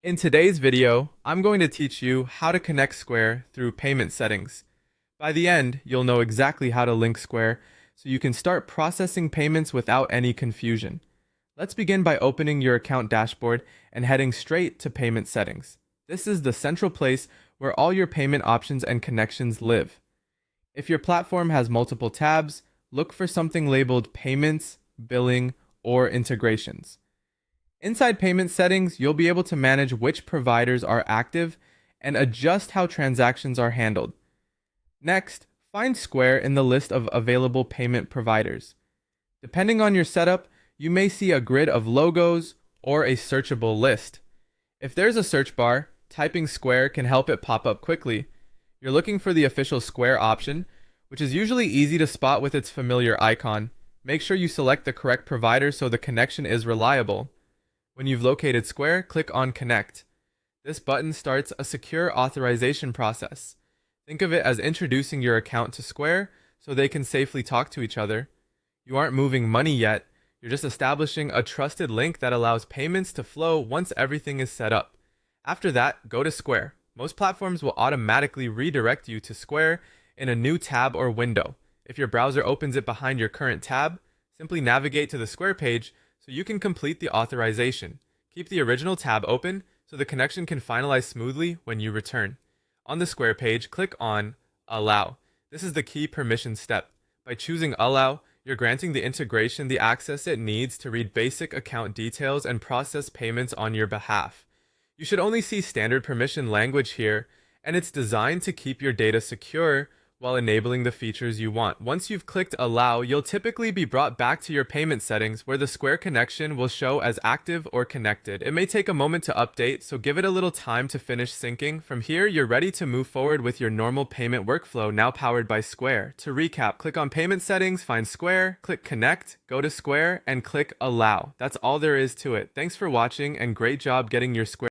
In today's video, I'm going to teach you how to connect Square through payment settings. By the end, you'll know exactly how to link Square so you can start processing payments without any confusion. Let's begin by opening your account dashboard and heading straight to payment settings. This is the central place where all your payment options and connections live. If your platform has multiple tabs, look for something labeled Payments, Billing, or Integrations. Inside payment settings, you'll be able to manage which providers are active and adjust how transactions are handled. Next, find Square in the list of available payment providers. Depending on your setup, you may see a grid of logos or a searchable list. If there's a search bar, typing Square can help it pop up quickly. You're looking for the official Square option, which is usually easy to spot with its familiar icon. Make sure you select the correct provider so the connection is reliable. When you've located Square, click on Connect. This button starts a secure authorization process. Think of it as introducing your account to Square so they can safely talk to each other. You aren't moving money yet, you're just establishing a trusted link that allows payments to flow once everything is set up. After that, go to Square. Most platforms will automatically redirect you to Square in a new tab or window. If your browser opens it behind your current tab, simply navigate to the Square page so you can complete the authorization. Keep the original tab open so the connection can finalize smoothly when you return. On the Square page, click on Allow. This is the key permission step. By choosing Allow, you're granting the integration the access it needs to read basic account details and process payments on your behalf. You should only see standard permission language here, and it's designed to keep your data secure while enabling the features you want. Once you've clicked Allow, you'll typically be brought back to your payment settings where the Square connection will show as active or connected. It may take a moment to update, so give it a little time to finish syncing. From here, you're ready to move forward with your normal payment workflow, now powered by Square. To recap, click on Payment Settings, find Square, click Connect, go to Square, and click Allow. That's all there is to it. Thanks for watching, and great job getting your Square